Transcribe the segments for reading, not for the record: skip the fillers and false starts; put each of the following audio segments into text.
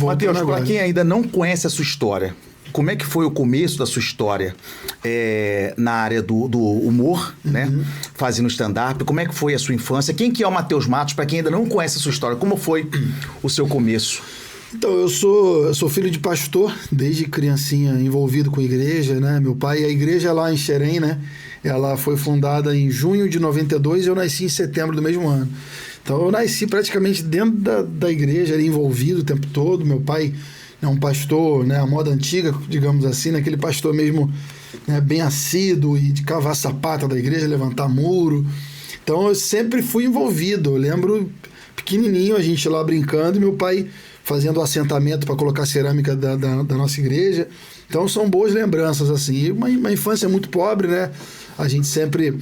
Matheus, para quem ainda não conhece a sua história, como é que foi o começo da sua história na área do humor, né? Fazendo stand-up? Como é que foi a sua infância? Quem que é o Matheus Matos? Para quem ainda não conhece a sua história, como foi o seu começo? Então, eu sou filho de pastor, desde criancinha envolvido com a igreja, né? Meu pai, a igreja lá em Xerém, né? Ela foi fundada em junho de 92 e eu nasci em setembro do mesmo ano. Então, eu nasci praticamente dentro da igreja, ali envolvido o tempo todo. Meu pai é um pastor, né? A moda antiga, digamos assim, né? Aquele pastor mesmo, né? Bem assíduo e de cavar sapata da igreja, levantar muro. Então, eu sempre fui envolvido. Eu lembro pequenininho, a gente lá brincando e meu pai fazendo o assentamento para colocar cerâmica da nossa igreja. Então são boas lembranças, assim. E uma infância muito pobre, né? A gente sempre...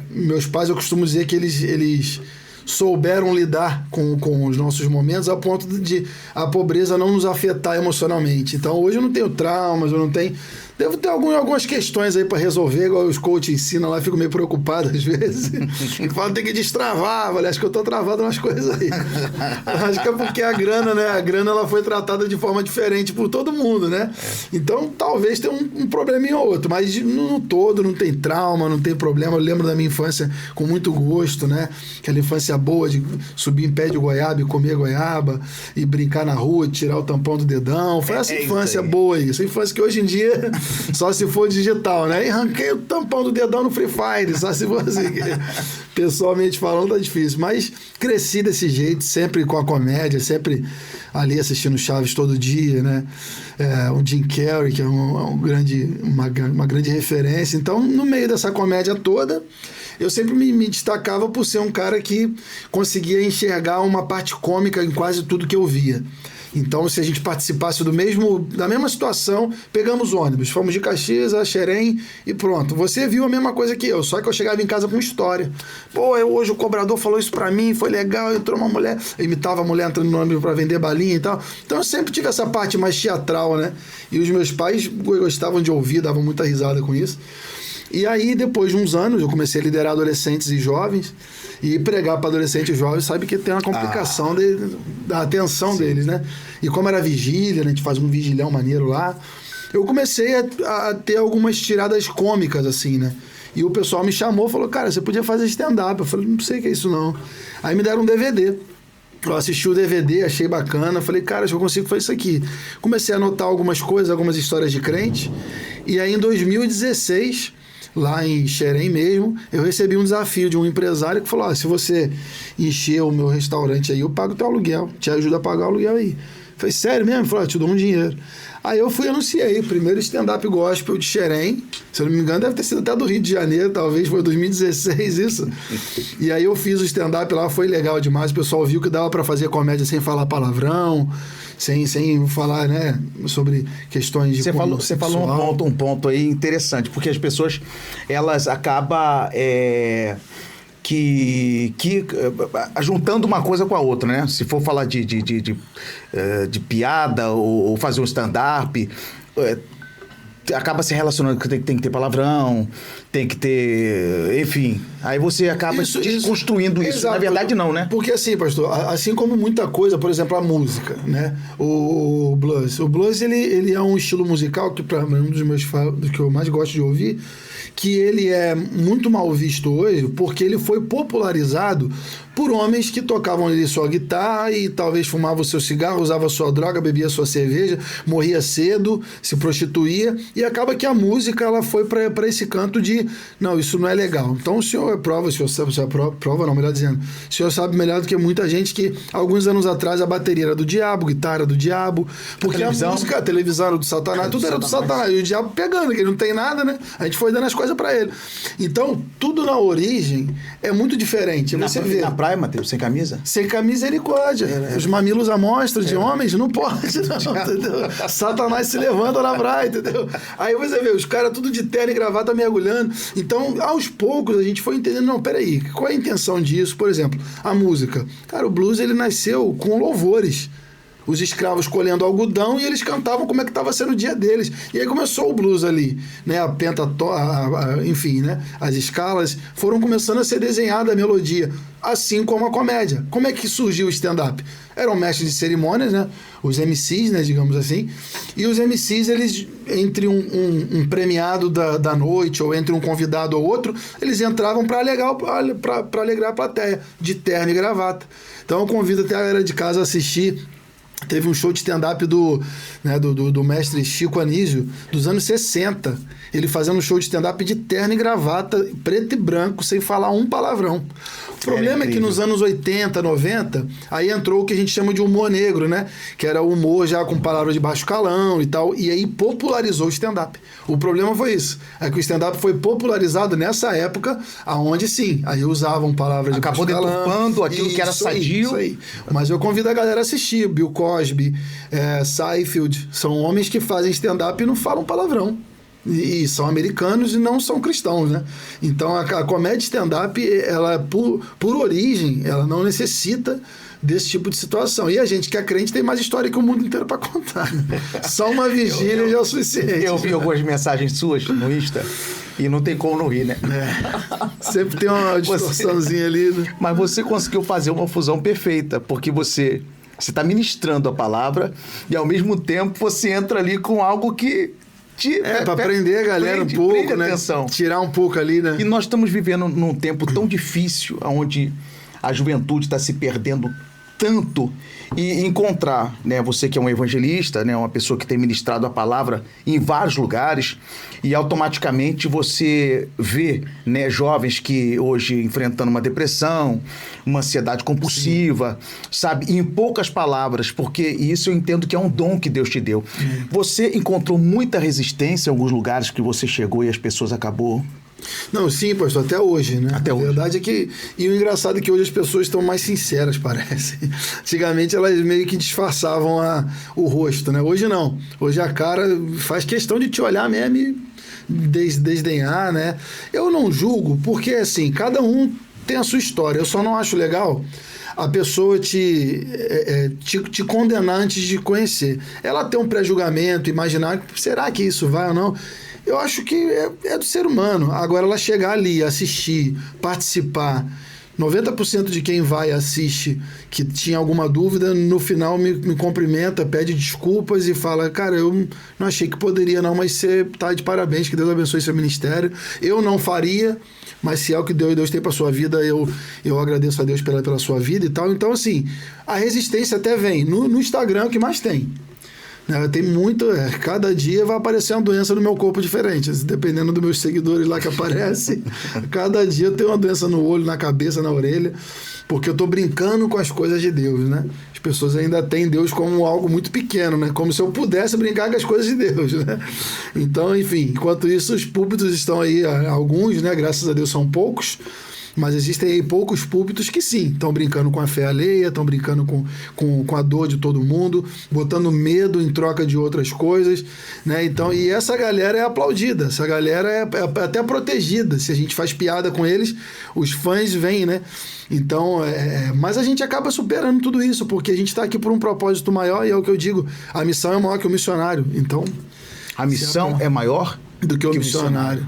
meus pais, eu costumo dizer que eles souberam lidar com os nossos momentos a ponto de a pobreza não nos afetar emocionalmente. Então hoje eu não tenho traumas, eu não tenho... Devo ter algumas questões aí para resolver, igual os coaches ensinam lá, fico meio preocupado às vezes. E falam, tem que destravar, acho que eu tô travado umas coisas aí. Acho que é porque a grana, né? A grana ela foi tratada de forma diferente por todo mundo, né? Então talvez tenha um probleminha ou outro, mas no todo não tem trauma, não tem problema. Eu lembro da minha infância com muito gosto, né? Aquela infância boa de subir em pé de goiaba e comer goiaba e brincar na rua, tirar o tampão do dedão. Foi essa infância boa aí. Essa infância que hoje em dia... Só se for digital, né? E arranquei o tampão do dedão no Free Fire, só se for assim. Pessoalmente falando, tá difícil. Mas cresci desse jeito, sempre com a comédia, sempre ali assistindo Chaves todo dia, né? O Jim Carrey, que é uma grande referência. Então, no meio dessa comédia toda, eu sempre me destacava por ser um cara que conseguia enxergar uma parte cômica em quase tudo que eu via. Então, se a gente participasse da mesma situação, pegamos ônibus, fomos de Caxias a Xerém e pronto. Você viu a mesma coisa que eu, só que eu chegava em casa com história. Pô, hoje o cobrador falou isso pra mim, foi legal, entrou uma mulher, eu imitava a mulher entrando no ônibus pra vender balinha e tal. Então, eu sempre tive essa parte mais teatral, né? E os meus pais gostavam de ouvir, davam muita risada com isso. E aí, depois de uns anos, eu comecei a liderar adolescentes e jovens. E pregar para adolescentes e jovens, sabe que tem uma complicação da atenção deles, né? E como era vigília, né? A gente faz um vigilhão maneiro lá. Eu comecei a ter algumas tiradas cômicas, assim, né? E o pessoal me chamou e falou, cara, você podia fazer stand-up. Eu falei, não sei o que é isso, não. Aí me deram um DVD. Eu assisti o DVD, achei bacana. Falei, cara, acho que eu consigo fazer isso aqui. Comecei a anotar algumas coisas, algumas histórias de crente. E aí, em 2016... lá em Xerém mesmo, eu recebi um desafio de um empresário que falou, se você encher o meu restaurante aí, eu pago o teu aluguel, te ajudo a pagar o aluguel aí. Eu falei, sério mesmo? Ele falou, te dou um dinheiro. Aí eu fui e anunciei o primeiro stand-up gospel de Xerém, se eu não me engano deve ter sido até do Rio de Janeiro, talvez foi 2016 isso. E aí eu fiz o stand-up lá, foi legal demais, o pessoal viu que dava para fazer comédia sem falar palavrão, sem falar, né, sobre questões de... Você falou um ponto aí interessante, porque as pessoas, elas acabam juntando uma coisa com a outra, né? Se for falar de piada ou fazer um stand-up... acaba se relacionando que tem que ter palavrão, tem que ter... Enfim, aí você acaba desconstruindo isso. Exato. Na verdade, não, né? Porque assim, pastor, assim como muita coisa, por exemplo, a música, né? O blues. O blues, ele é um estilo musical que, para um dos que eu mais gosto de ouvir, que ele é muito mal visto hoje porque ele foi popularizado por homens que tocavam ali sua guitarra e talvez fumavam o seu cigarro, usavam a sua droga, bebia a sua cerveja, morria cedo, se prostituía, e acaba que a música ela foi para esse canto de, não, isso não é legal. Então o senhor prova, melhor dizendo, o senhor sabe melhor do que muita gente que alguns anos atrás a bateria era do diabo, guitarra do diabo, porque a música, a televisão era do Satanás, tudo era do Satanás, e o diabo pegando, que ele não tem nada, né? A gente foi dando as coisas para ele. Então, tudo na origem é muito diferente. Você vê. Na praia, Matheus, sem camisa? Sem misericórdia. Os mamilos à mostra de homens não pode, não, entendeu? Satanás se levanta na praia, entendeu? Aí você vê, os caras tudo de terno e gravata mergulhando. Então, aos poucos, a gente foi entendendo, não, peraí, qual é a intenção disso? Por exemplo, a música. Cara, o blues, ele nasceu com louvores. os escravos colhendo algodão e eles cantavam como é que estava sendo o dia deles. E aí começou o blues ali, né? Enfim, né? As escalas foram começando a ser desenhada a melodia, assim como a comédia. Como é que surgiu o stand-up? Eram mestres de cerimônias, né? Os MCs, né, digamos assim. E os MCs, eles, entre um premiado da noite ou entre um convidado ou outro, eles entravam para alegrar a plateia, de terno e gravata. Então eu convido até a galera de casa a assistir. Teve um show de stand-up do mestre Chico Anísio, dos anos 60. Ele fazendo um show de stand-up de terno e gravata, preto e branco, sem falar um palavrão. O problema é que nos anos 80, 90, aí entrou o que a gente chama de humor negro, né? Que era o humor já com palavras de baixo calão e tal, e aí popularizou o stand-up. O problema foi isso, é que o stand-up foi popularizado nessa época, aonde sim, aí usavam palavras de baixo calão. Acabou deturpando aquilo que era sadio. Isso aí. Mas eu convido a galera a assistir. Bill Cosby, Seinfeld, são homens que fazem stand-up e não falam palavrão. E são americanos e não são cristãos, né? Então a comédia stand-up, ela por origem, ela não necessita desse tipo de situação. E a gente que é crente tem mais história que o mundo inteiro para contar, né? Só uma vigília já é o suficiente. Eu vi algumas mensagens suas no Insta e não tem como não rir, né? Sempre tem uma distorçãozinha ali, né? Mas você conseguiu fazer uma fusão perfeita, porque você está ministrando a palavra e ao mesmo tempo você entra ali com algo que para prender a galera um pouco, né? Atenção. Tirar um pouco ali, né? E nós estamos vivendo num tempo tão difícil, onde a juventude está se perdendo tanto, e encontrar, né, você que é um evangelista, né, uma pessoa que tem ministrado a palavra em vários lugares, e automaticamente você vê, né, jovens que hoje enfrentando uma depressão, uma ansiedade compulsiva, sabe, em poucas palavras, porque isso eu entendo que é um dom que Deus te deu. Você encontrou muita resistência em alguns lugares que você chegou e as pessoas acabou... Não, sim, pastor, até hoje, né? Até hoje. A verdade é que... E o engraçado é que hoje as pessoas estão mais sinceras, parece. Antigamente elas meio que disfarçavam o rosto, né? Hoje não. Hoje a cara faz questão de te olhar mesmo e desdenhar, né? Eu não julgo, porque assim, cada um tem a sua história. Eu só não acho legal a pessoa te condenar antes de conhecer. Ela tem um pré-julgamento, imaginar, será que isso vai ou não? Eu acho que é do ser humano. Agora, ela chegar ali, assistir, participar, 90% de quem vai assiste que tinha alguma dúvida, no final me cumprimenta, pede desculpas e fala, cara, eu não achei que poderia não, mas você tá de parabéns, que Deus abençoe seu ministério. Eu não faria, mas se é o que Deus tem para sua vida, eu agradeço a Deus pela sua vida e tal. Então, assim, a resistência até vem. No Instagram é o que mais tem. Tem muito, cada dia vai aparecer uma doença no meu corpo diferente, dependendo dos meus seguidores lá que aparece. Cada dia tem uma doença no olho, na cabeça, na orelha, porque eu tô brincando com as coisas de Deus, né? As pessoas ainda têm Deus como algo muito pequeno, né? Como se eu pudesse brincar com as coisas de Deus, né? Então, enfim, enquanto isso, os púlpitos estão aí, alguns, né? Graças a Deus são poucos, mas existem aí poucos púlpitos que sim, estão brincando com a fé alheia, estão brincando com a dor de todo mundo, botando medo em troca de outras coisas, né? Então, e essa galera é aplaudida, essa galera é até protegida. Se a gente faz piada com eles, os fãs vêm, né? Então, mas a gente acaba superando tudo isso, porque a gente está aqui por um propósito maior, e é o que eu digo, a missão é maior que o missionário. Então, a missão é maior do que o missionário.